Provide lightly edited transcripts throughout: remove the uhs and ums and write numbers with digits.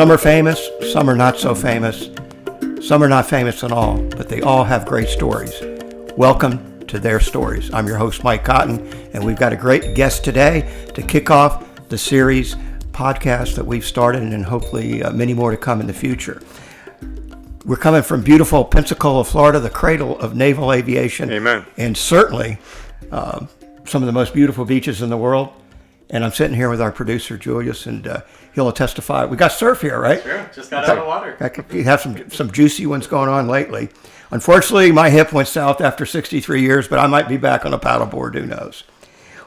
Some are famous, some are not so famous, some are not famous at all, but they all have great stories. Welcome to Their Stories. I'm your host, Mike Cotton, and we've got a great guest today to kick off the series podcast that we've started, and hopefully many more to come in the future. We're coming from beautiful Pensacola, Florida, the cradle of naval aviation. Amen. And certainly some of the most beautiful beaches in the world. And I'm sitting here with our producer, Julius, and he'll testify. We got surf here, right? Sure, just got out of the water. You have some juicy ones going on lately. Unfortunately, my hip went south after 63 years, but I might be back on a paddleboard, who knows?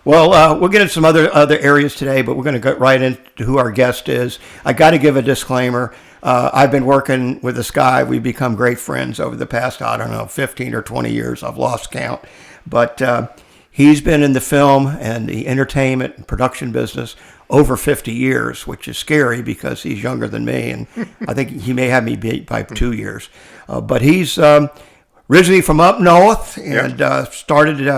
Well, we'll get into some other areas today, but we're going to go right into who our guest is. I got to give a disclaimer. I've been working with this guy. We've become great friends over the past, 15 or 20 years. I've lost count. But he's been in the film and the entertainment and production business over 50 years, which is scary because he's younger than me, and I think he may have me beat by 2 years. But he's originally from up north and started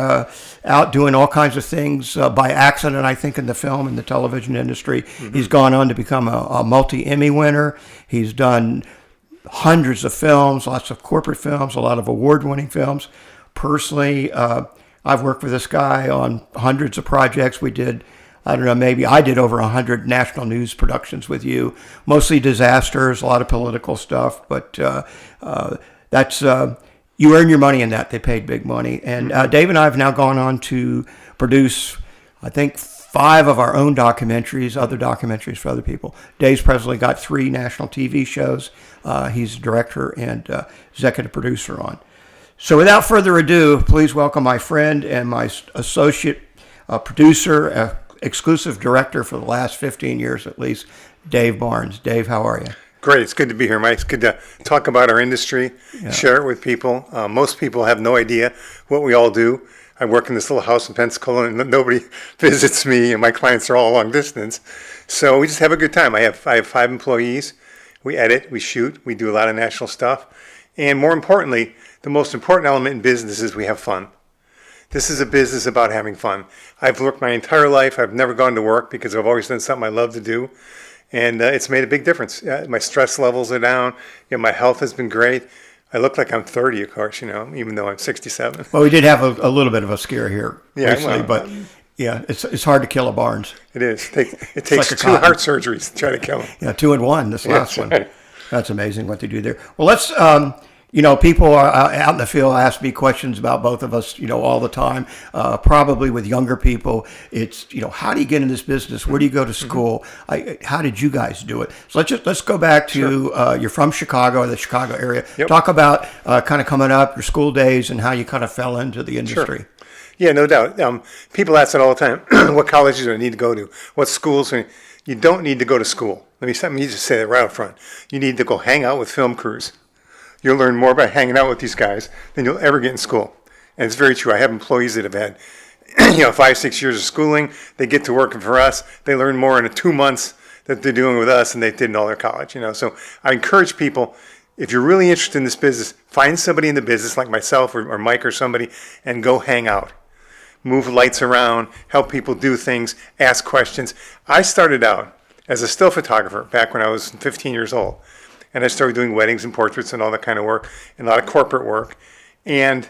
out doing all kinds of things by accident, I think, in the film and the television industry. Mm-hmm. He's gone on to become a multi-Emmy winner. He's done hundreds of films, lots of corporate films, a lot of award-winning films. Personally, I've worked with this guy on hundreds of projects. We did, maybe I did over 100 national news productions with you, mostly disasters, a lot of political stuff, but that's... you earn your money in that. They paid big money. And Dave and I have now gone on to produce, I think, 5 of our own documentaries, other documentaries for other people. Dave's presently got 3 national TV shows. He's director and executive producer on. So without further ado, please welcome my friend and my associate producer, exclusive director for the last 15 years at least, Dave Barnes. Dave, how are you? Great. It's good to be here, Mike. It's good to talk about our industry, share it with people. Most people have no idea what we all do. I work in this little house in Pensacola, and nobody visits me, and my clients are all long distance. So we just have a good time. I have 5 employees. We edit, we shoot, we do a lot of national stuff. And more importantly, the most important element in business is we have fun. This is a business about having fun. I've worked my entire life. I've never gone to work because I've always done something I love to do. And it's made a big difference. My stress levels are down. My health has been great. I look like I'm 30, of course, even though I'm 67. Well, we did have a little bit of a scare here recently, but it's hard to kill a Barnes. It is. It takes like 2 heart surgeries to try to kill him. Yeah, 2 in 1, this last one. Right. That's amazing what they do there. Well, let's... people are out in the field ask me questions about both of us, all the time. Probably with younger people, it's, how do you get in this business? Where do you go to school? How did you guys do it? So let's go back to you're from Chicago, or the Chicago area. Yep. Talk about kind of coming up, your school days, and how you kind of fell into the industry. Sure. Yeah, no doubt. People ask that all the time. What colleges do I need to go to? What schools? You don't need to go to school. Let me just say that right up front. You need to go hang out with film crews. You'll learn more by hanging out with these guys than you'll ever get in school. And it's very true. I have employees that have had, 5-6 years of schooling. They get to working for us. They learn more in the 2 months that they're doing with us than they did in all their college. So I encourage people, if you're really interested in this business, find somebody in the business like myself or Mike or somebody and go hang out. Move lights around, help people do things, ask questions. I started out as a still photographer back when I was 15 years old. And I started doing weddings and portraits and all that kind of work, and a lot of corporate work. And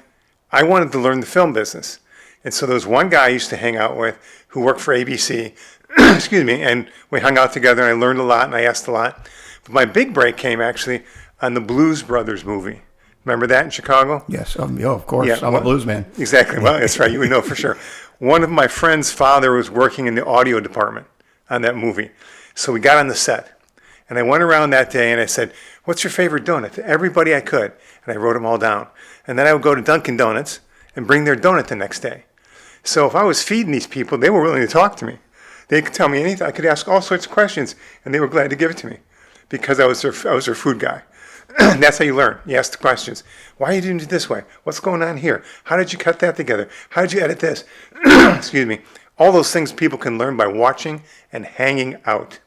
I wanted to learn the film business. And so there was one guy I used to hang out with who worked for ABC, and we hung out together, and I learned a lot, and I asked a lot. But my big break came actually on the Blues Brothers movie. Remember that in Chicago? Yes, of course. Yeah, I'm a blues man. Exactly. Well, that's right. You would know for sure. One of my friend's father was working in the audio department on that movie. So we got on the set. And I went around that day and I said, what's your favorite donut? To everybody I could. And I wrote them all down. And then I would go to Dunkin' Donuts and bring their donut the next day. So if I was feeding these people, they were willing to talk to me. They could tell me anything. I could ask all sorts of questions, and they were glad to give it to me because I was their food guy. And that's how you learn. You ask the questions. Why are you doing it this way? What's going on here? How did you cut that together? How did you edit this? Excuse me. All those things people can learn by watching and hanging out.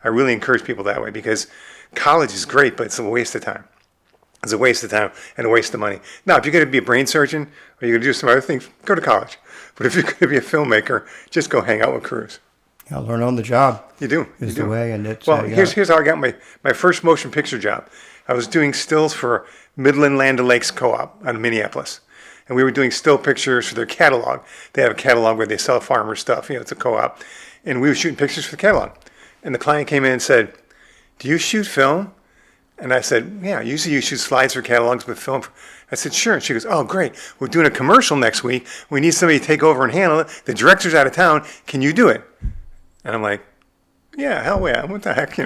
I really encourage people that way because college is great, but it's a waste of time. It's a waste of time and a waste of money. Now, if you're going to be a brain surgeon or you're going to do some other things, go to college. But if you're going to be a filmmaker, just go hang out with crews. Yeah, learn on the job You do. is you the do. way, and it's Well, here's how I got my first motion picture job. I was doing stills for Midland Land O'Lakes Co-op out of Minneapolis. And we were doing still pictures for their catalog. They have a catalog where they sell farmer stuff. It's a co-op. And we were shooting pictures for the catalog. And the client came in and said, "Do you shoot film?" And I said, "Yeah, usually you shoot slides for catalogs with film." I said, "Sure." And she goes, "Oh, great. We're doing a commercial next week. We need somebody to take over and handle it. The director's out of town. Can you do it?" And I'm like, "Yeah, hell yeah. What the heck?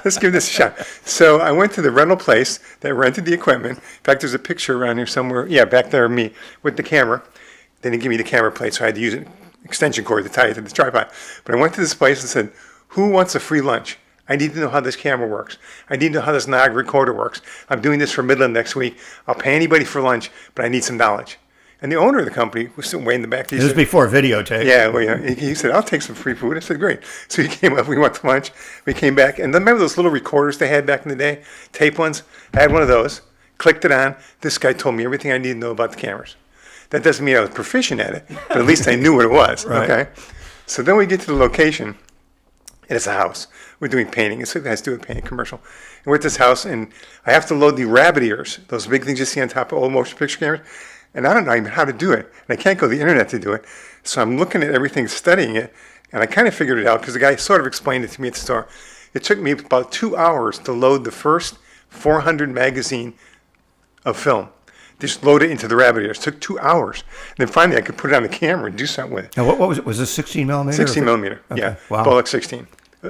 Let's give this a shot." So I went to the rental place that rented the equipment. In fact, there's a picture around here somewhere. Yeah, back there of me with the camera. They didn't give me the camera plate, so I had to use an extension cord to tie it to the tripod. But I went to this place and said, "Who wants a free lunch? I need to know how this camera works. I need to know how this Niagara recorder works. I'm doing this for Midland next week. I'll pay anybody for lunch, but I need some knowledge." And the owner of the company was sitting way in the back. He This is said, before videotape. yeah, well, yeah. He said, "I'll take some free food." I said, "Great." So he came up, we went to lunch, we came back, and remember those little recorders they had back in the day? Tape ones? I had one of those, clicked it on. This guy told me everything I needed to know about the cameras. That doesn't mean I was proficient at it, but at least I knew what it was, Right. okay? So then we get to the location, and it's a house. We're doing painting. It has to do with painting commercial. And we're at this house, and I have to load the rabbit ears, those big things you see on top of old motion picture cameras. And I don't know even how to do it. And I can't go to the internet to do it. So I'm looking at everything, studying it, and I kind of figured it out because the guy sort of explained it to me at the store. It took me about 2 hours to load the first 400 magazine of film. Just load it into the rabbit ears. It took 2 hours. And then finally I could put it on the camera and do something with it. Now, what was it? Was this 16 millimeter? 16 millimeter, Okay. yeah. Wow. Bullock 16,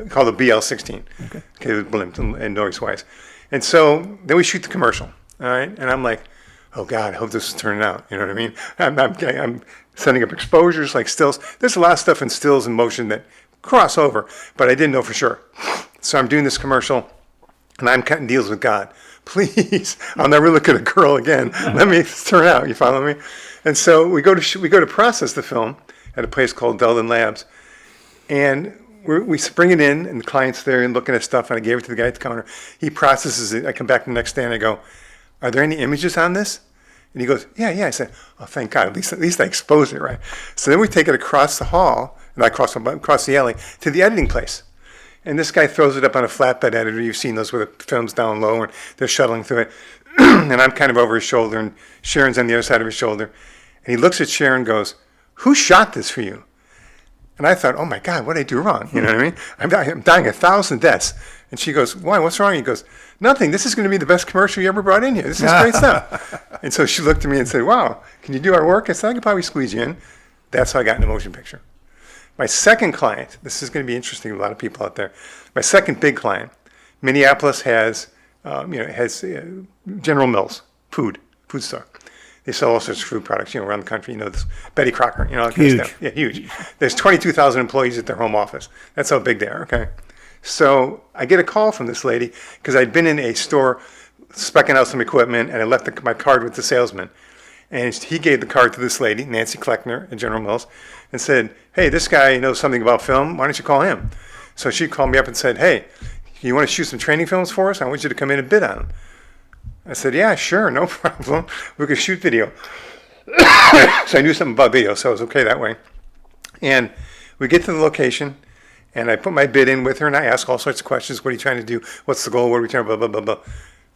called the BL16. Okay, it was blimp and noise-wise. And so then we shoot the commercial, all right? And I'm like, "Oh God, I hope this is turning out." You know what I mean? I'm setting up exposures like stills. There's a lot of stuff in stills and motion that cross over, but I didn't know for sure. So I'm doing this commercial, and I'm cutting deals with God. Please, I'll never look at a girl again. Let me turn out. You follow me? And so we go to process the film at a place called Delden Labs, and we bring it in, and the client's there and looking at stuff, and I gave it to the guy at the counter. He processes it. I come back the next day, and I go, "Are there any images on this?" And he goes, yeah. I said, "Oh, thank God. At least I exposed it right." So then we take it across the hall, and I across the alley, to the editing place. And this guy throws it up on a flatbed editor. You've seen those where the film's down low, and they're shuttling through it. And I'm kind of over his shoulder, and Sharon's on the other side of his shoulder. And he looks at Sharon and goes, "Who shot this for you?" And I thought, "Oh my God, what did I do wrong?" You know what I mean? I'm dying 1,000 deaths. And she goes, "Why? What's wrong?" He goes, "Nothing. This is going to be the best commercial you ever brought in here. This is great stuff." And so she looked at me and said, "Wow, can you do our work?" I said, "I could probably squeeze you in." That's how I got into motion picture. My second client, this is going to be interesting to a lot of people out there. My second big client, Minneapolis has General Mills, food store. They sell all sorts of food products, around the country. This Betty Crocker, all that kind of stuff. Yeah, huge. There's 22,000 employees at their home office. That's how big they are, okay? So I get a call from this lady because I'd been in a store speccing out some equipment, and I left my card with the salesman. And he gave the card to this lady, Nancy Kleckner at General Mills, and said, "Hey, this guy knows something about film. Why don't you call him?" So she called me up and said, "Hey, you want to shoot some training films for us? I want you to come in and bid on them." I said, "Yeah, sure, no problem. We could shoot video." So I knew something about video, so it was okay that way. And we get to the location, and I put my bid in with her, and I ask all sorts of questions. What are you trying to do? What's the goal? What are we trying to, blah, blah, blah, blah.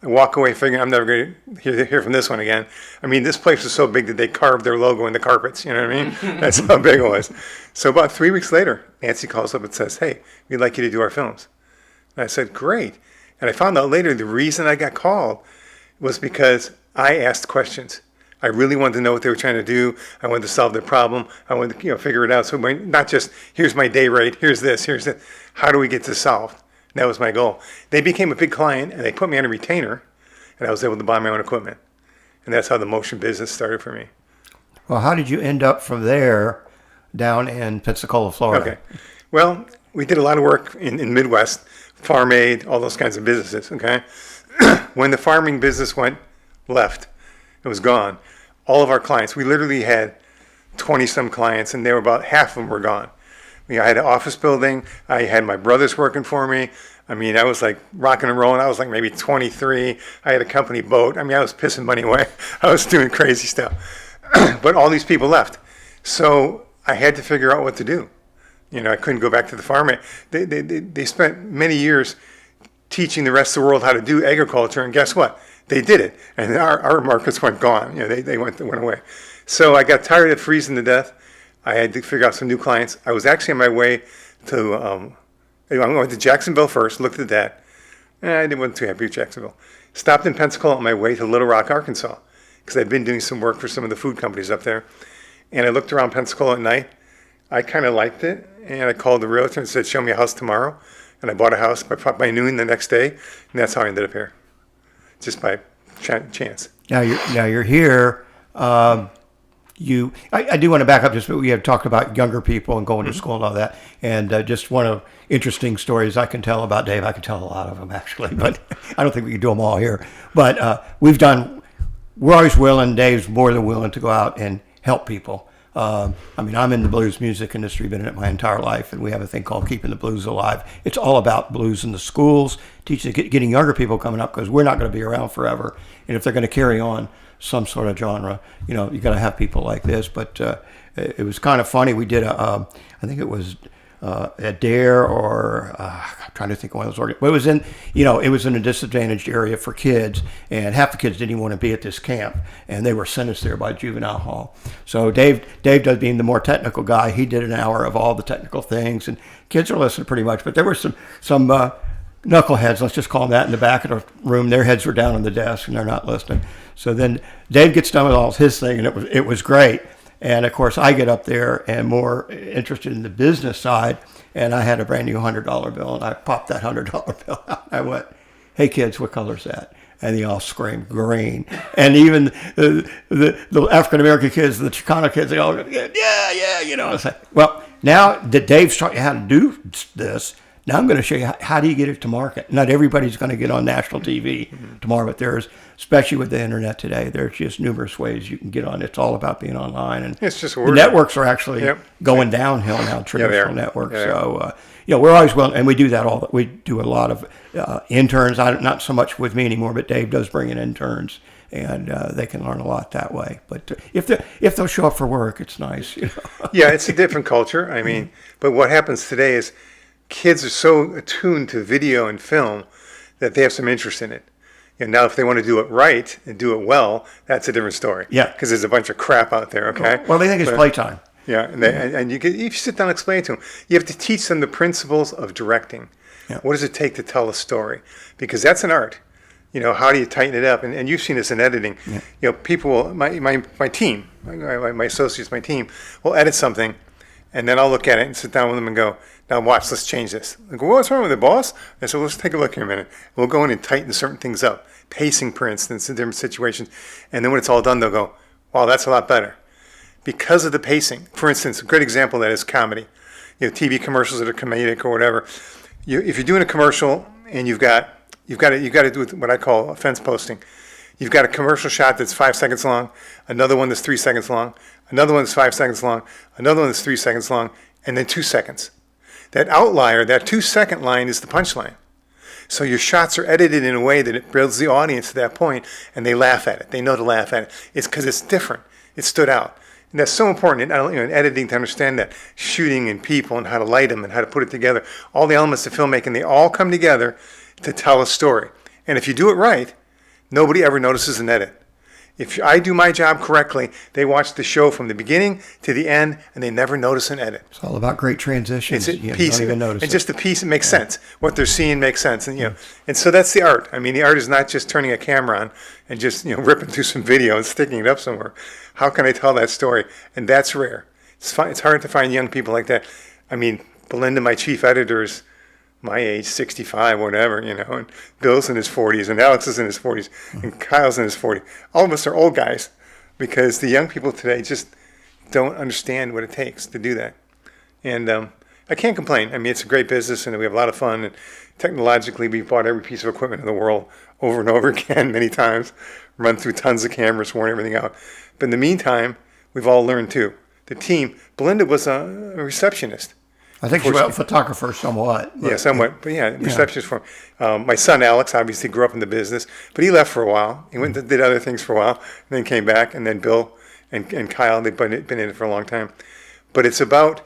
I walk away figuring I'm never going to hear from this one again. I mean, this place was so big that they carved their logo in the carpets. You know what I mean? That's how big it was. So about 3 weeks later, Nancy calls up and says, "Hey, we'd like you to do our films." And I said, "Great." And I found out later the reason I got called was because I asked questions. I really wanted to know what they were trying to do. I wanted to solve their problem. I wanted to figure it out. So not just, here's my day rate, here's this, here's that. How do we get this solved? That was my goal. They became a big client, and they put me on a retainer, and I was able to buy my own equipment. And that's how the motion business started for me. Well, how did you end up from there down in Pensacola, Florida? Okay. Well, we did a lot of work in Midwest, Farm Aid, all those kinds of businesses, okay? When the farming business went left, it was gone. All of our clients, we literally had 20-some clients, and they were about half of them were gone. I had an office building. I had my brothers working for me. I mean, I was like rocking and rolling. I was like maybe 23. I had a company boat. I mean, I was pissing money away. I was doing crazy stuff. But all these people left. So I had to figure out what to do. I couldn't go back to the farm. They spent many years teaching the rest of the world how to do agriculture, and guess what? They did it, and our markets went gone. They went away. So I got tired of freezing to death. I had to figure out some new clients. I was actually on my way to, I went to Jacksonville first, looked at that. I wasn't too happy with Jacksonville. Stopped in Pensacola on my way to Little Rock, Arkansas, because I'd been doing some work for some of the food companies up there. And I looked around Pensacola at night. I kind of liked it, and I called the realtor and said, show me a house tomorrow. And I bought a house by noon the next day, and that's how I ended up here, just by chance. Now you're here. I do want to back up just, we have talked about younger people and going to school and all that. And just one of interesting stories I can tell about Dave. I can tell a lot of them actually, but I don't think we can do them all here. But we're always willing, Dave's more than willing to go out and help people. I'm in the blues music industry, been in it my entire life, and we have a thing called Keeping the Blues Alive. It's all about blues in the schools, getting younger people coming up, because we're not going to be around forever. And if they're going to carry on some sort of genre, you got to have people like this. But it was kind of funny. We did I think it was a DARE or I'm trying to think of one of those but it was in a disadvantaged area for kids, and half the kids didn't even want to be at this camp, and they were sentenced there by juvenile hall. So Dave does, being the more technical guy, he did an hour of all the technical things, and kids are listening pretty much. But there were some knuckleheads, let's just call them that, in the back of the room. Their heads were down on the desk and they're not listening. So then Dave gets done with all his thing, and it was great. And of course, I get up there and more interested in the business side. And I had a brand new $100 bill, and I popped that $100 bill out. I went, "Hey kids, what color is that?" And they all screamed green. And even the African American kids, the Chicano kids, they all go, yeah. I was like, well, now that Dave's taught you how to do this, now I'm going to show you how do you get it to market. Not everybody's going to get on national TV tomorrow, but there's, especially with the internet today, there's just numerous ways you can get on. It's all about being online, and it's just the networks are actually going downhill now. Traditional networks. So we're always willing, and we do that we do a lot of interns. Not so much with me anymore, but Dave does bring in interns, and they can learn a lot that way. But if they'll show up for work, it's nice. Yeah, it's a different culture. But what happens today is kids are so attuned to video and film that they have some interest in it. And now if they want to do it right and do it well, that's a different story. Yeah. Because there's a bunch of crap out there, okay? Well, they think it's playtime. Yeah, and if you sit down and explain to them, you have to teach them the principles of directing. Yeah. What does it take to tell a story? Because that's an art. How do you tighten it up? And you've seen this in editing. Yeah. People, my team, my associates, my team, will edit something, and then I'll look at it and sit down with them and go, "Now watch, let's change this." I go, "What's wrong with it, boss?" I said, "Let's take a look here a minute." We'll go in and tighten certain things up. Pacing, for instance, in different situations. And then when it's all done, they'll go, "Wow, that's a lot better." Because of the pacing. For instance, a great example of that is comedy. TV commercials that are comedic or whatever. If you're doing a commercial and you've got to do what I call fence posting. You've got a commercial shot that's 5 seconds long, another one that's 3 seconds long, another one that's 5 seconds long, another one that's 3 seconds long, and then 2 seconds. That outlier, that 2-second line is the punchline. So your shots are edited in a way that it builds the audience to that point, and they laugh at it. They know to laugh at it. It's because it's different. It stood out. And that's so important in editing to understand that. Shooting and people and how to light them and how to put it together. All the elements of filmmaking, they all come together to tell a story. And if you do it right, nobody ever notices an edit. If I do my job correctly, they watch the show from the beginning to the end, and they never notice an edit. It's all about great transitions. It's a piece, don't even notice and just the piece, it makes sense. What they're seeing makes sense, and and so that's the art. The art is not just turning a camera on and just ripping through some video and sticking it up somewhere. How can I tell that story? And that's rare. It's hard to find young people like that. Belinda, my chief editor, is my age, 65, whatever, and Bill's in his 40s, and Alex is in his 40s, and Kyle's in his 40s. All of us are old guys because the young people today just don't understand what it takes to do that. And I can't complain. It's a great business, and we have a lot of fun. And technologically, we've bought every piece of equipment in the world over and over again many times, run through tons of cameras, worn everything out. But in the meantime, we've all learned too. The team, Belinda was a receptionist. I think she's a photographer somewhat. Yeah, somewhat. But receptionist for my son Alex obviously grew up in the business, but he left for a while. He went and did other things for a while, and then came back. And then Bill and Kyle, they've been in it for a long time. But it's about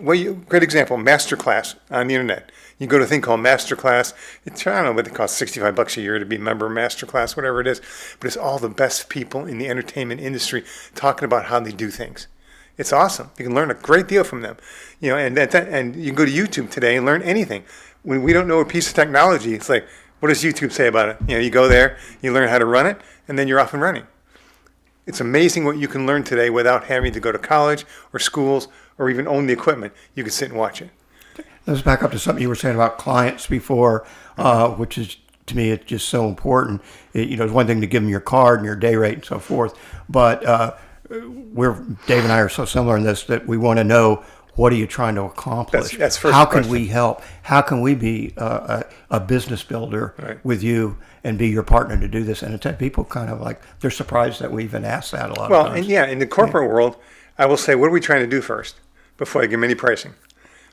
Great example, Masterclass on the internet. You go to a thing called Masterclass. I don't know what it costs, $65 a year to be a member of Masterclass, whatever it is. But it's all the best people in the entertainment industry talking about how they do things. It's awesome. You can learn a great deal from them. And you can go to YouTube today and learn anything. When we don't know a piece of technology, it's like, what does YouTube say about it? You go there, you learn how to run it, and then you're off and running. It's amazing what you can learn today without having to go to college or schools or even own the equipment. You can sit and watch it. Let's back up to something you were saying about clients before, which is, to me, it's just so important. It's one thing to give them your card and your day rate and so forth, but Dave and I are so similar in this that we want to know, what are you trying to accomplish? That's first How can question. we help? How can we be a business builder Right. with you and be your partner to do this? And it's people kind of like, they're surprised that we even ask that a lot of Well, times. in the corporate world, I will say, what are we trying to do first before I give them any pricing?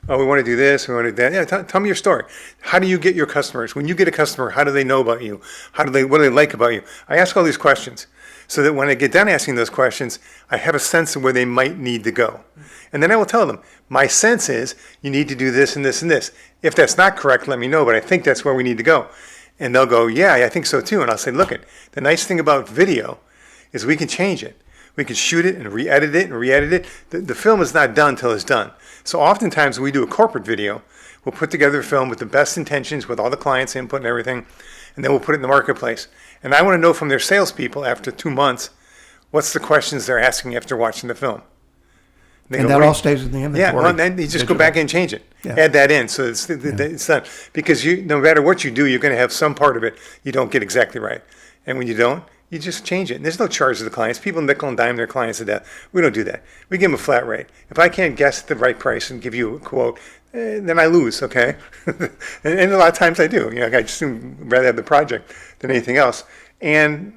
Oh, we want to do this, we want to do that. Yeah, tell me your story. How do you get your customers? When you get a customer, how do they know about you? What do they like about you? I ask all these questions so that when I get done asking those questions, I have a sense of where they might need to go. And then I will tell them, my sense is you need to do this and this and this. If that's not correct, let me know, but I think that's where we need to go. And they'll go, yeah, I think so too. And I'll say, look, the nice thing about video is we can change it. We can shoot it and re-edit it and re-edit it. The film is not done till it's done. So oftentimes when we do a corporate video, we'll put together a film with the best intentions, with all the clients' input and everything, and then we'll put it in the marketplace. And I want to know from their salespeople after 2 months, what's the questions they're asking after watching the film. They And go, that "What all do stays in the yeah, inventory. well, then you just go back and change it. Yeah. Add that in, so it's done. Because no matter what you do, you're going to have some part of it you don't get exactly right. And when you don't, you just change it. And there's no charge to the clients. People nickel and dime their clients to death. We don't do that. We give them a flat rate. If I can't guess the right price and give you a quote, then I lose, okay? and a lot of times I do. I just rather have the project than anything else. And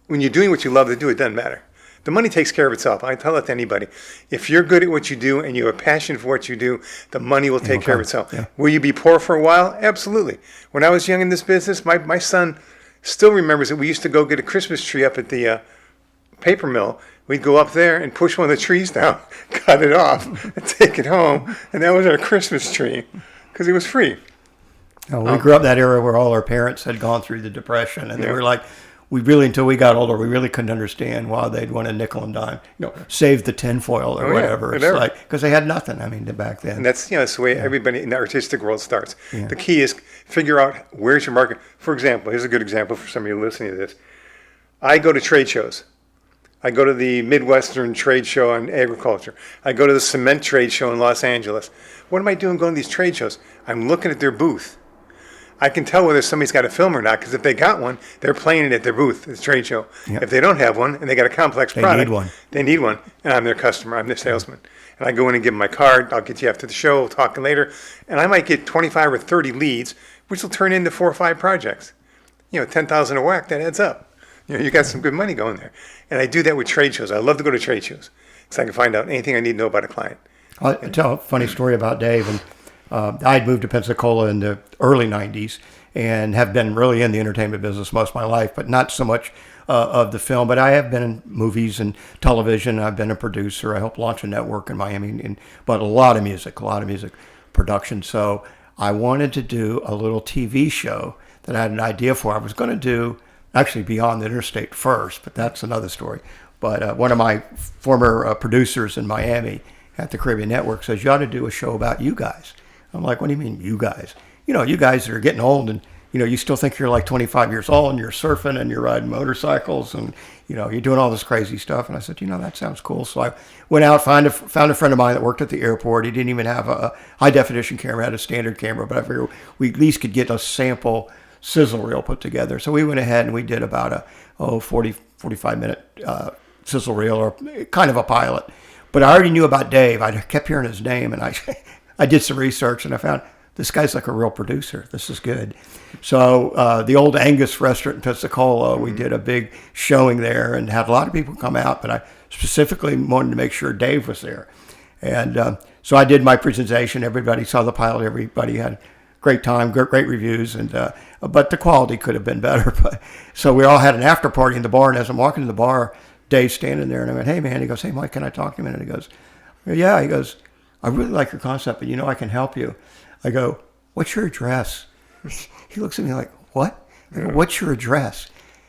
when you're doing what you love to do, it doesn't matter. The money takes care of itself. I tell it to anybody. If you're good at what you do and you have a passion for what you do, the money will take care of itself. Yeah. Will you be poor for a while? Absolutely. When I was young in this business, my son still remembers that we used to go get a Christmas tree up at the paper mill. We'd go up there and push one of the trees down, cut it off, and take it home. And that was our Christmas tree because it was free. We grew up in that era where all our parents had gone through the Depression, and they Yeah. were like, until we got older, we really couldn't understand why they'd want a nickel and dime, save the tinfoil or Oh, yeah, whatever. It's whatever. like, because they had nothing. back then. And that's the way everybody in the artistic world starts. The key is figure out where's your market. For example, here's a good example for some of you listening to this. I go to trade shows. I go to the Midwestern trade show on agriculture. I go to the cement trade show in Los Angeles. What am I doing going to these trade shows? I'm looking at their booth. I can tell whether somebody's got a film or not because if they got one, they're playing it at their booth at the trade show. Yep. If they don't have one and they got a complex They product, need one. they need one, and I'm their customer. I'm their salesman. And I go in and give them my card. I'll get you after the show. We'll talk later. And I might get 25 or 30 leads, which will turn into 4 or 5 projects. 10,000 a whack, that adds up. You got some good money going there. And I do that with trade shows. I love to go to trade shows because I can find out anything I need to know about a client. I'll tell a funny story about Dave. And I had moved to Pensacola in the early 90s and have been really in the entertainment business most of my life, but not so much of the film. But I have been in movies and television. I've been a producer. I helped launch a network in Miami, but a lot of music production. So I wanted to do a little TV show that I had an idea for. I was going to do actually Beyond the Interstate first, but that's another story. But one of my former producers in Miami at the Caribbean Network says, you ought to do a show about you guys. I'm like, what do you mean, you guys? You guys that are getting old and, you still think you're like 25 years old and you're surfing and you're riding motorcycles and, you're doing all this crazy stuff. And I said, that sounds cool. So I went out, found a friend of mine that worked at the airport. He didn't even have a high definition camera, had a standard camera, but I figured we at least could get a sample sizzle reel put together. So we went ahead and we did about a 45 minute sizzle reel, or kind of a pilot. But I already knew about Dave. I kept hearing his name, and I did some research, and I found this guy's like a real producer. This is good. So the old Angus restaurant in Pensacola, we did a big showing there and had a lot of people come out, but I specifically wanted to make sure Dave was there. And so I did my presentation. Everybody saw the pilot. Everybody had a great time, great reviews, and but the quality could have been better. So we all had an after party in the bar, and as I'm walking to the bar, Dave's standing there, and I went, hey, man. He goes, hey, Mike, can I talk to you a minute? He goes, yeah. He goes, I really like your concept, but I can help you. I go, what's your address? He looks at me like, what? I go, what's your address?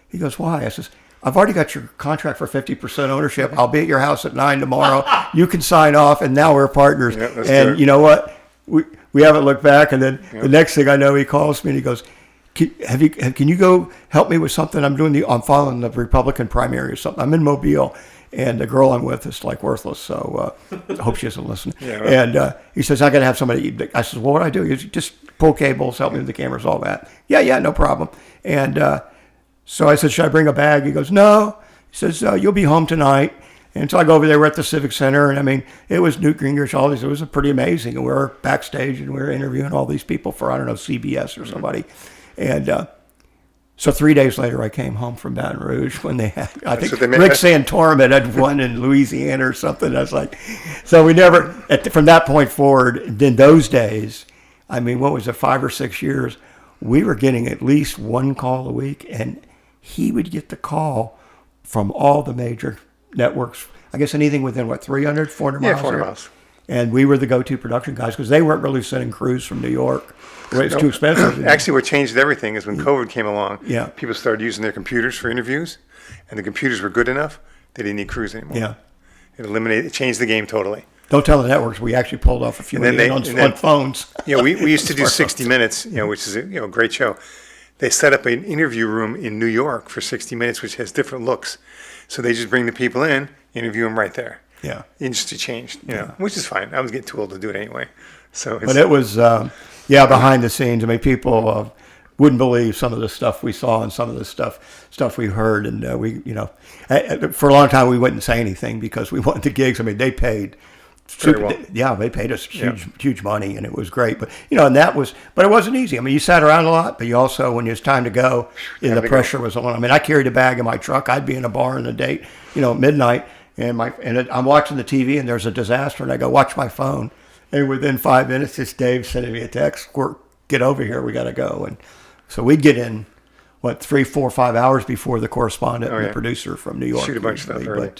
He goes, why? I says, I've already got your contract for 50% ownership. I'll be at your house at 9 tomorrow. You can sign off, and now we're partners. Yeah, let's and do it. you know what? We haven't looked back. And then the next thing I know, he calls me and he goes, can you go help me with something? I'm following the Republican primary or something. I'm in Mobile, and the girl I'm with is like worthless. So I hope she doesn't listen. Yeah. And he says, I got to have somebody. I said, well, what do I do? He goes, just pull cables, help me with the cameras, all that. Yeah, no problem. And so I said, should I bring a bag? He goes, no. He says, you'll be home tonight. And so I go over there. We're at the Civic Center, and I mean, it was Newt Gingrich, all these. It was pretty amazing. And we were backstage, and we were interviewing all these people for, I don't know, CBS or somebody. And so 3 days later, I came home from Baton Rouge when they had, I think Rick Santorum had won in Louisiana or something. I was like, so we never, from that point forward, in those days, I mean, what was it, 5 or 6 years, we were getting at least one call a week, and he would get the call from all the major networks, I guess anything within, 300, 400 miles? Yeah, 400 miles. And we were the go-to production guys because they weren't really sending crews from New York. It was too expensive. Actually, what changed everything is when COVID came along, Yeah. people started using their computers for interviews, and the computers were good enough, they didn't need crews anymore. Yeah. It changed the game totally. Don't tell the networks. We actually pulled off a few And then on phones. We used to do 60 Minutes, which is a great show. They set up an interview room in New York for 60 Minutes, which has different looks. So they just bring the people in, interview them right there. Yeah. Industry changed, which is fine. I was getting too old to do it anyway. So, But it was, behind the scenes. I mean, people wouldn't believe some of the stuff we saw and some of the stuff we heard. And for a long time, we wouldn't say anything because we wanted the gigs. I mean, they paid. Very well. Yeah, they paid us huge money, and it was great. But but it wasn't easy. I mean, you sat around a lot, but you also, when it was time to go, the pressure was on. I mean, I carried a bag in my truck. I'd be in a bar in the date, at midnight, and I'm watching the TV, and there's a disaster, and I go watch my phone, and within 5 minutes, it's Dave sending me a text. Get over here, we got to go. And so we'd get in 3, 4, 5 hours before the correspondent and the producer from New York. Shoot a bunch of stuff early.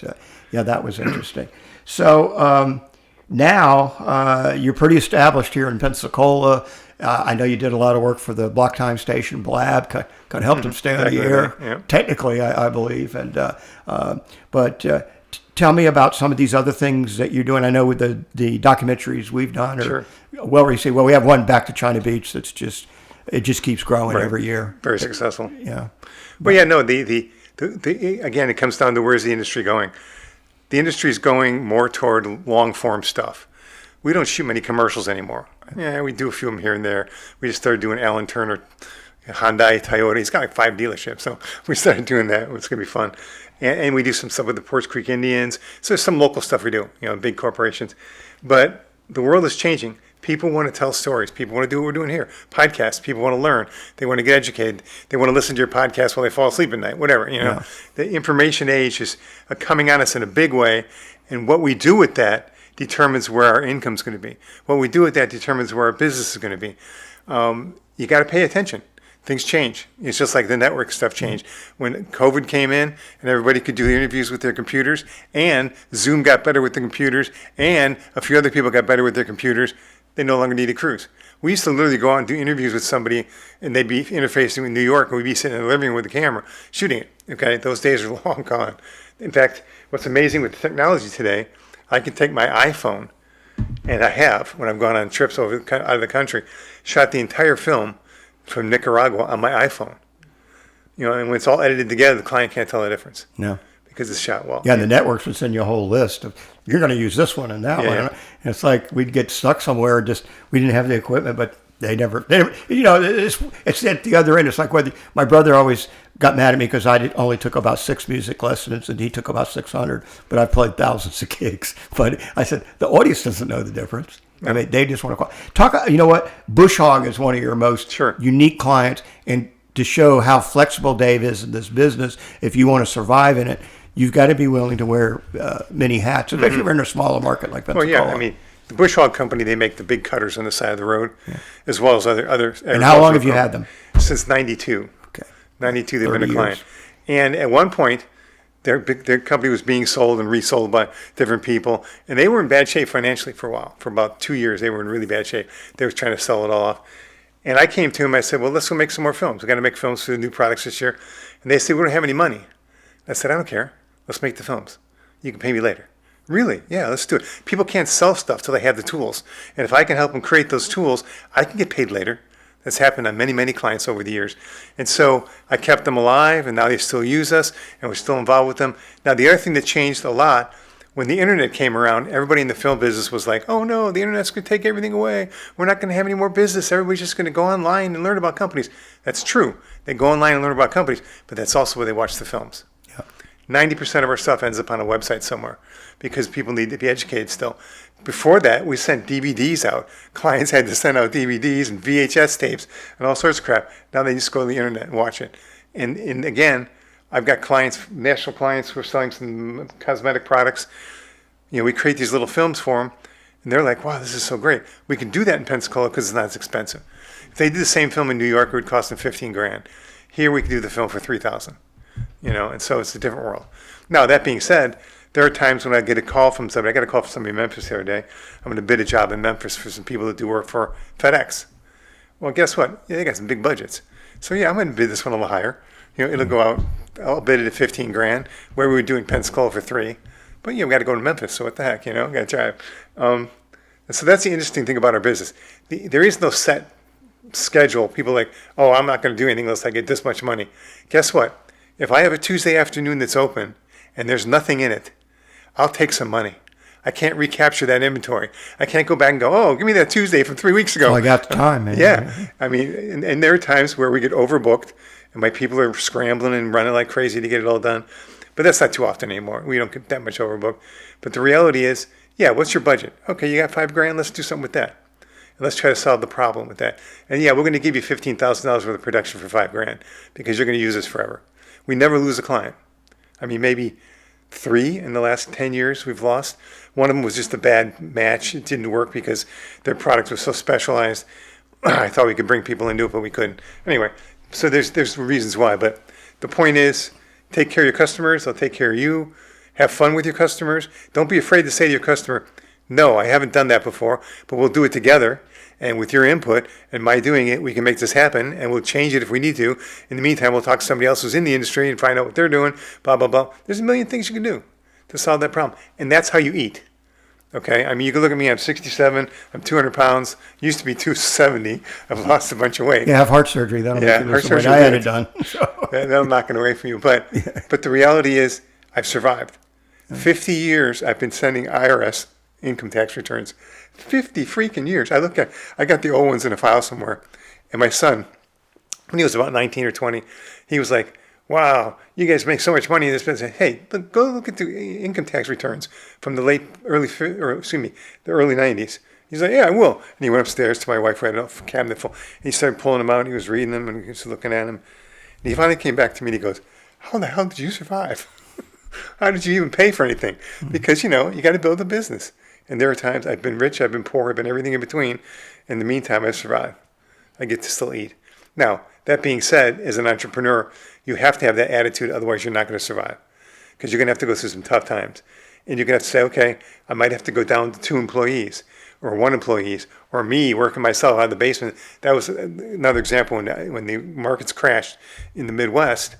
But that was interesting. So. Now, you're pretty established here in Pensacola. I know you did a lot of work for the block time station, Blab, kind of helped them stay on the air, technically, I believe. And but tell me about some of these other things that you're doing. I know with the documentaries we've done are well received. Well, we have one, Back to China Beach, that's just keeps growing every year. Very successful. Yeah. But again, it comes down to where's the industry going. The industry is going more toward long-form stuff. We don't shoot many commercials anymore. Yeah, we do a few of them here and there. We just started doing Alan Turner, Hyundai, Toyota. He's got like 5 dealerships, so we started doing that. It's going to be fun. And we do some stuff with the Ports Creek Indians. So there's some local stuff we do, big corporations. But the world is changing. People want to tell stories. People want to do what we're doing here. Podcasts. People want to learn. They want to get educated. They want to listen to your podcast while they fall asleep at night, whatever. The information age is coming on us in a big way. And what we do with that determines where our income's going to be. What we do with that determines where our business is going to be. You got to pay attention. Things change. It's just like the network stuff changed. When COVID came in and everybody could do the interviews with their computers, and Zoom got better with the computers, and a few other people got better with their computers, they no longer needed crews. We used to literally go out and do interviews with somebody, and they'd be interfacing with New York, and we'd be sitting in the living room with the camera, shooting it. Okay, those days are long gone. In fact, what's amazing with technology today, I can take my iPhone, and I have, when I've gone on trips out of the country, shot the entire film from Nicaragua on my iPhone. And when it's all edited together, the client can't tell the difference. No. Because it's shot well. Yeah, and the networks would send you a whole list of, you're going to use this one and that one. And it's like we'd get stuck somewhere, we didn't have the equipment, but they never it's at the other end. It's like whether my brother always got mad at me because I only took about 6 music lessons and he took about 600, but I played thousands of gigs. But I said, the audience doesn't know the difference. I mean, they just want to talk. You know what? Bush Hog is one of your most unique clients, and to show how flexible Dave is in this business, if you want to survive in it, you've got to be willing to wear many hats, especially if you're in a smaller market like Pensacola. Well, yeah, I mean, the Bush Hog Company, they make the big cutters on the side of the road, as well as other. And how long have you had them? Since '92. Okay. 92, they've been a client. And at one point, Their company was being sold and resold by different people, and they were in bad shape financially for a while. For about 2 years, they were in really bad shape. They were trying to sell it all off. And I came to them, I said, well, let's go make some more films. We've got to make films for the new products this year. And they said, we don't have any money. I said, I don't care. Let's make the films. You can pay me later. Really? Yeah, let's do it. People can't sell stuff till they have the tools. And if I can help them create those tools, I can get paid later. That's happened on many, many clients over the years. And so I kept them alive, and now they still use us, and we're still involved with them. Now, the other thing that changed a lot, when the internet came around, everybody in the film business was like, oh no, the internet's going to take everything away. We're not going to have any more business. Everybody's just going to go online and learn about companies. That's true. They go online and learn about companies, but that's also where they watch the films. 90% of our stuff ends up on a website somewhere because people need to be educated still. Before that, we sent DVDs out. Clients had to send out DVDs and VHS tapes and all sorts of crap. Now they just go to the internet and watch it. And again, I've got clients, national clients who are selling some cosmetic products. We create these little films for them, and they're like, wow, this is so great. We can do that in Pensacola because it's not as expensive. If they did the same film in New York, it would cost them $15,000. Here we can do the film for $3,000. And so it's a different world. Now, that being said, there are times when I get a call from somebody. I got a call from somebody in Memphis the other day. I'm going to bid a job in Memphis for some people that do work for FedEx. Well, guess what? They got some big budgets. So yeah, I'm going to bid this one a little higher. It'll go out. I'll bid it at $15,000, where we would do in Pensacola for $3,000. But we got to go to Memphis, so what the heck, got to drive. And so that's the interesting thing about our business. There is no set schedule. People are like, oh, I'm not going to do anything unless I get this much money. Guess what? If I have a Tuesday afternoon that's open and there's nothing in it, I'll take some money. I can't recapture that inventory. I can't go back and go, oh, give me that Tuesday from 3 weeks ago. Well, I got the time, man. Yeah. I mean, and there are times where we get overbooked and my people are scrambling and running like crazy to get it all done. But that's not too often anymore. We don't get that much overbooked. But the reality is, yeah, what's your budget? Okay, you got $5,000. Let's do something with that. And let's try to solve the problem with that. And yeah, we're going to give you $15,000 worth of production for $5,000 because you're going to use this forever. We never lose a client. I mean, maybe 3 in the last 10 years we've lost. One of them was just a bad match. It didn't work because their product was so specialized. I thought we could bring people into it, but we couldn't. Anyway, so there's reasons why. But the point is, take care of your customers. They'll take care of you. Have fun with your customers. Don't be afraid to say to your customer, no, I haven't done that before, but we'll do it together. And with your input and my doing it, we can make this happen, and we'll change it if we need to. In the meantime, we'll talk to somebody else who's in the industry and find out what they're doing, blah, blah, blah. There's a million things you can do to solve that problem. And that's how you eat. Okay? I mean, you can look at me, I'm 67, I'm 200 pounds, used to be 270. I've lost a bunch of weight. Yeah, have heart surgery. That'll make you lose some weight. surgery, I had it done. So. That'll knock it away from you. But the reality is, I've survived. 50 years I've been sending IRS income tax returns. 50 freaking years. I got the old ones in a file somewhere. And my son, when he was about 19 or 20, he was like, wow, you guys make so much money in this business. Hey, go look at the income tax returns from the early 90s. He's like, yeah, I will. And he went upstairs to my wife, who had a cabinet full. And he started pulling them out. And he was reading them and he was looking at them. And he finally came back to me and he goes, how the hell did you survive? How did you even pay for anything? Because, you got to build a business. And there are times I've been rich, I've been poor, I've been everything in between. In the meantime, I've survived. I get to still eat. Now, that being said, as an entrepreneur, you have to have that attitude, otherwise you're not going to survive. Because you're going to have to go through some tough times. And you're going to have to say, okay, I might have to go down to 2 employees or 1 employee or me working myself out of the basement. That was another example when the markets crashed in the Midwest.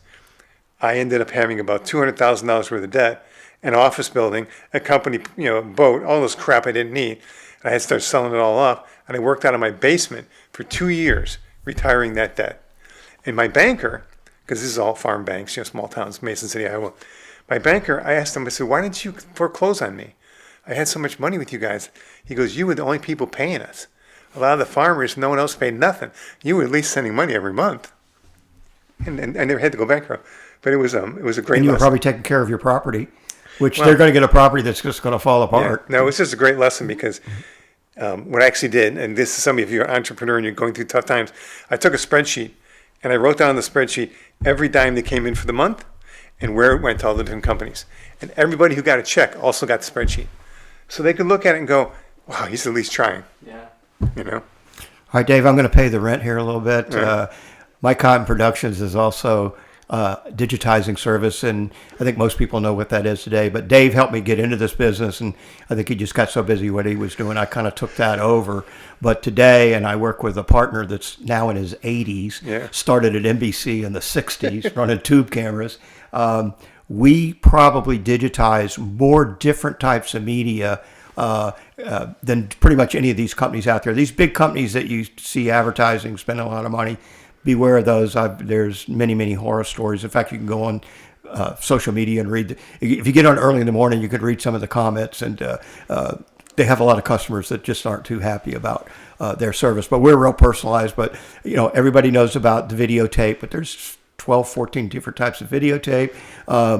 I ended up having about $200,000 worth of debt, an office building, a company, a boat, all this crap I didn't need. And I had to start selling it all off. And I worked out of my basement for 2 years, retiring that debt. And my banker, because this is all farm banks, small towns, Mason City, Iowa. My banker, I asked him, I said, why didn't you foreclose on me? I had so much money with you guys. He goes, you were the only people paying us. A lot of the farmers, no one else paid nothing. You were at least sending money every month. And I never had to go bankrupt. But it was a great And you were lesson. probably taking care of your property, which they're going to get a property that's just going to fall apart. Yeah. No, it was just a great lesson because what I actually did, and this is somebody, if you're an entrepreneur and you're going through tough times, I took a spreadsheet and I wrote down on the spreadsheet every dime that came in for the month and where it went to all the different companies. And everybody who got a check also got the spreadsheet. So they could look at it and go, wow, he's at least trying. Yeah. All right, Dave, I'm going to pay the rent here a little bit. Right. My Cotton Productions is also digitizing service, and I think most people know what that is today. But Dave helped me get into this business, and I think he just got so busy what he was doing, I kind of took that over. But today, and I work with a partner that's now in his 80s, started at NBC in the 60s, running tube cameras. We probably digitize more different types of media than pretty much any of these companies out there. These big companies that you see advertising, spending a lot of money, beware of those. There's many, many horror stories. In fact, you can go on social media and read. If you get on early in the morning, you could read some of the comments, and they have a lot of customers that just aren't too happy about their service. But we're real personalized. But everybody knows about the videotape, but there's 12, 14 different types of videotape,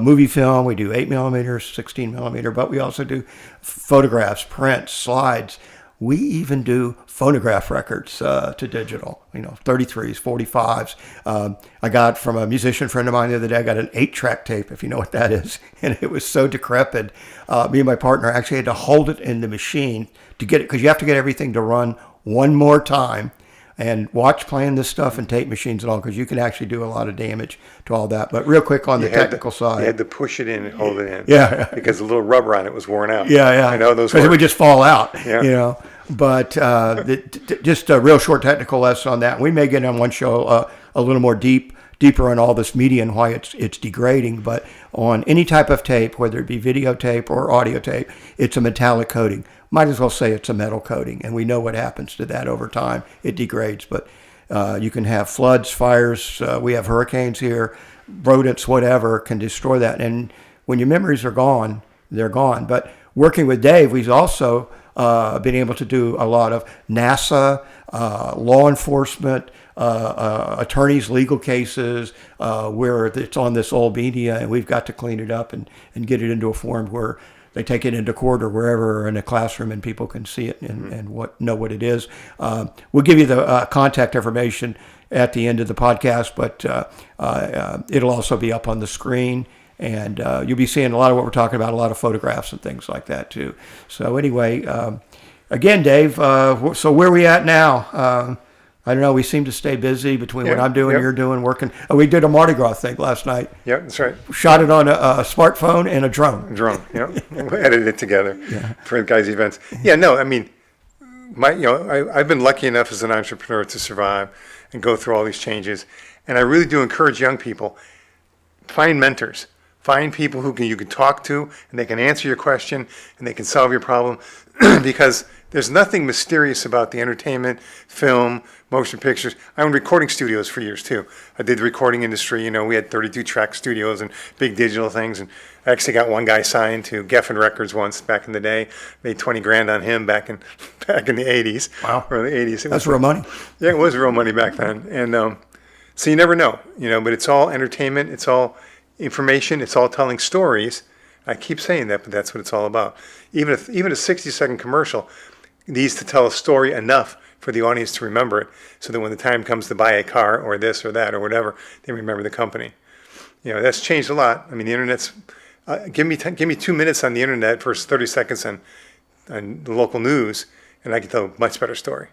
movie film. We do 8 millimeters, 16 millimeter, but we also do photographs, prints, slides. We even do phonograph records to digital, 33s, 45s. I got from a musician friend of mine the other day, I got an 8-track tape, if you know what that is. And it was so decrepit. Me and my partner actually had to hold it in the machine to get it, because you have to get everything to run one more time. And watch playing this stuff in tape machines and all, because you can actually do a lot of damage to all that. But real quick on the technical side. You had to push it in and hold it in. Yeah. Because the little rubber on it was worn out. Yeah. I know those because it would just fall out, Yeah. But just a real short technical lesson on that. We may get on one show a little more deeper on all this media and why it's degrading. But on any type of tape, whether it be videotape or audio tape, it's a metallic coating. Might as well say it's a metal coating, and we know what happens to that over time. It degrades, but you can have floods, fires. We have hurricanes here, rodents, whatever, can destroy that. And when your memories are gone, they're gone. But working with Dave, we've also been able to do a lot of NASA, law enforcement, attorneys, legal cases, where it's on this old media, and we've got to clean it up and get it into a form where they take it into court or wherever, or in a classroom, and people can see it and know what it is. We'll give you the contact information at the end of the podcast, but it'll also be up on the screen, and you'll be seeing a lot of what we're talking about, a lot of photographs and things like that too. So anyway, again, Dave, so where are we at now? I don't know. We seem to stay busy between what I'm doing, you're doing, working. Oh, we did a Mardi Gras thing last night. Yeah, that's right. Shot it on a smartphone and a drone. We edited it together for the guys' events. Yeah, no, I mean, I've been lucky enough as an entrepreneur to survive and go through all these changes. And I really do encourage young people, find mentors. Find people who you can talk to, and they can answer your question, and they can solve your problem. Because there's nothing mysterious about the entertainment, film, motion pictures. I owned recording studios for years too. I did the recording industry. We had 32-track studios and big digital things. And I actually got one guy signed to Geffen Records once back in the day. Made $20,000 on him back in the 80s. Wow. Or the 80s. That's real money. Yeah, it was real money back then. And so you never know, But it's all entertainment. It's all information. It's all telling stories. I keep saying that, but that's what it's all about. Even a 60-second commercial needs to tell a story enough for the audience to remember it, so that when the time comes to buy a car or this or that or whatever, they remember the company. That's changed a lot. I mean, the internet's give me 2 minutes on the internet versus 30 seconds on the local news, and I can tell a much better story.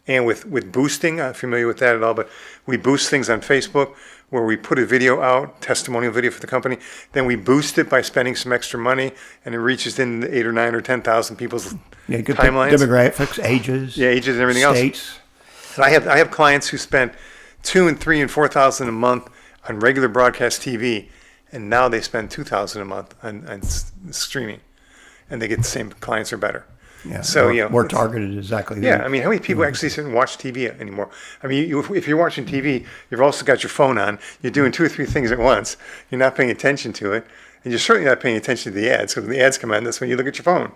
And with boosting, I'm familiar with that at all, but we boost things on Facebook where we put a video out, testimonial video for the company, then we boost it by spending some extra money, and it reaches in 8 or 9 or 10,000 people's timelines. Demographics, ages. Yeah, ages and everything states. Else. And I have clients who spent $2,000 and $3,000 and $4,000 a month on regular broadcast TV, and now they spend $2,000 a month on streaming, and they get the same clients or better. Yeah, so more targeted, exactly. Yeah, I mean, how many people actually sit and watch TV anymore? I mean, if you're watching TV, you've also got your phone on. You're doing 2 or 3 things at once. You're not paying attention to it, and you're certainly not paying attention to the ads. Because when the ads come on, that's when you look at your phone.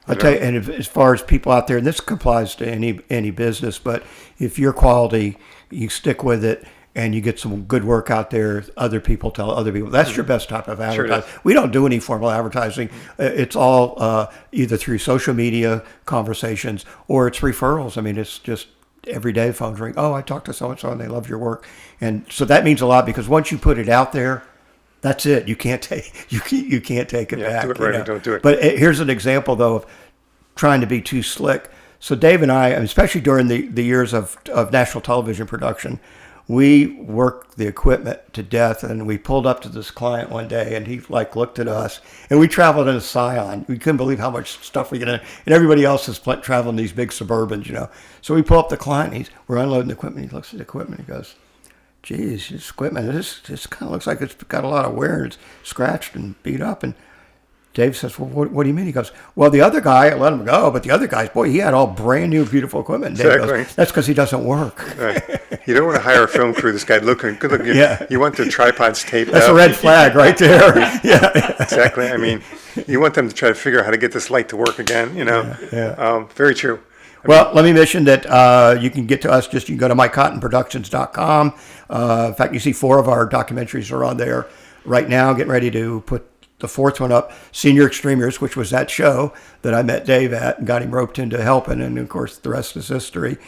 I'll tell you, and as far as people out there, and this applies to any business, but if your quality, you stick with it, and you get some good work out there, other people tell other people. That's your best type of advertising. Sure, we don't do any formal advertising. It's all either through social media conversations or it's referrals. I mean, it's just every day phones ring. Oh, I talked to so-and-so and they love your work. And so that means a lot, because once you put it out there, that's it. You can't take it back. Do it right or don't do it. But here's an example, though, of trying to be too slick. So Dave and I, especially during the years of national television production, We worked the equipment to death, and we pulled up to this client one day, and he like looked at us, and we traveled in a Scion. We couldn't believe how much stuff we get in, and everybody else is traveling these big Suburbans, you know. So we pull up the client, and we're unloading the equipment. He looks at the equipment, he goes, "Geez, this equipment, this kind of looks like it's got a lot of wear. It's scratched and beat up." And Dave says, "Well, what do you mean?" He goes, "Well, the other guy, I let him go, but the other guy's, boy, he had all brand new, beautiful equipment." Dave Exactly. goes, "That's because he doesn't work." Right. You don't want to hire a film crew. This guy good looking. Yeah. You want the tripods taped That's up. a red flag right there. Yeah. Exactly. I mean, you want them to try to figure out how to get this light to work again, you know. Yeah. Very true. Well, let me mention that you can get to us, you can go to mycottonproductions.com. In fact, you see 4 of our documentaries are on there right now, getting ready to put the 4th one up, Senior Extremers, which was that show that I met Dave at and got him roped into helping, and of course the rest is history.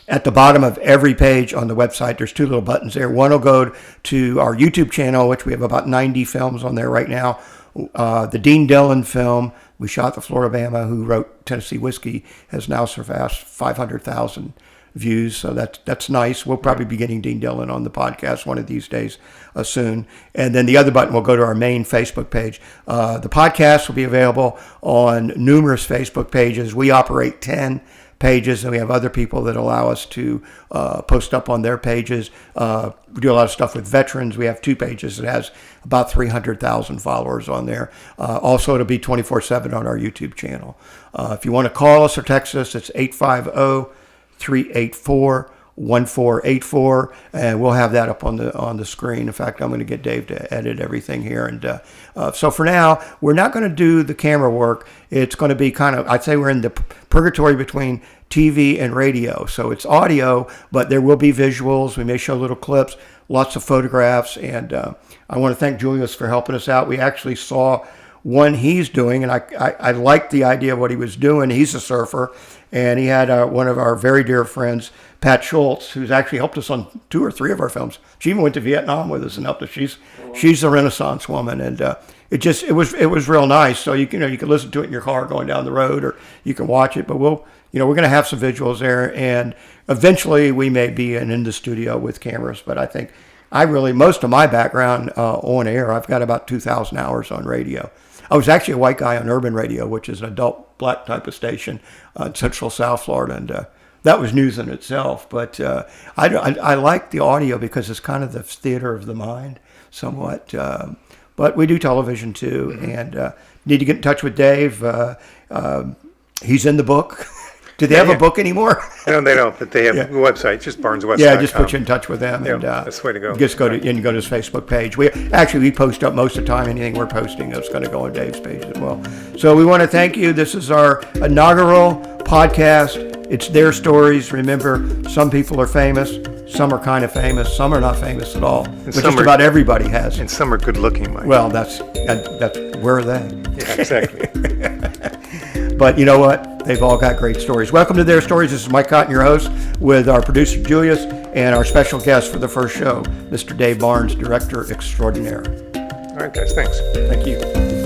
At the bottom of every page on the website, there's 2 little buttons there. One will go to our YouTube channel, which we have about 90 films on there right now. The Dean Dillon film we shot, the Florida Bama who wrote Tennessee Whiskey, has now surpassed 500,000 views, so that's nice. We'll probably be getting Dean Dillon on the podcast one of these days soon. And then the other button will go to our main Facebook page. The podcast will be available on numerous Facebook pages. We operate 10 pages, and we have other people that allow us to post up on their pages. We do a lot of stuff with veterans. We have 2 pages that has about 300,000 followers on there. Also, it'll be 24/7 on our YouTube channel. If you want to call us or text us, it's 850-384-1484, and we'll have that up on the screen. In fact, I'm going to get Dave to edit everything here. And so for now, we're not going to do the camera work. It's going to be kind of, I'd say we're in the purgatory between TV and radio. So it's audio, but there will be visuals. We may show little clips, lots of photographs. And I want to thank Julius for helping us out. We actually saw one he's doing, and I liked the idea of what he was doing. He's a surfer, and he had one of our very dear friends, Pat Schultz, who's actually helped us on 2 or 3 of our films. She even went to Vietnam with us and helped us. She's a Renaissance woman, and it was real nice. So you can listen to it in your car going down the road, or you can watch it. But we're going to have some visuals there, and eventually we may be in the studio with cameras. But I think most of my background on air, I've got about 2,000 hours on radio. I was actually a white guy on Urban Radio, which is an adult black type of station in Central South Florida, and that was news in itself. But I like the audio because it's kind of the theater of the mind, somewhat. But we do television too, and need to get in touch with Dave. He's in the book. Do they have a book anymore? No, they don't, but they have a website, just barneswest.com. Yeah, just put you in touch with them. And, that's the way to go. Just go to his Facebook page. We post up most of the time. Anything we're posting is going to go on Dave's page as well. So we want to thank you. This is our inaugural podcast. It's their stories. Remember, some people are famous. Some are kind of famous. Some are not famous at all. But just about everybody has. And some are good looking, Mike. Well, that's where are they? Yeah, exactly. But you know what? They've all got great stories. Welcome to Their Stories. This is Mike Cotton, your host, with our producer, Julius, and our special guest for the first show, Mr. Dave Barnes, Director Extraordinaire. All right, guys. Thanks. Thank you.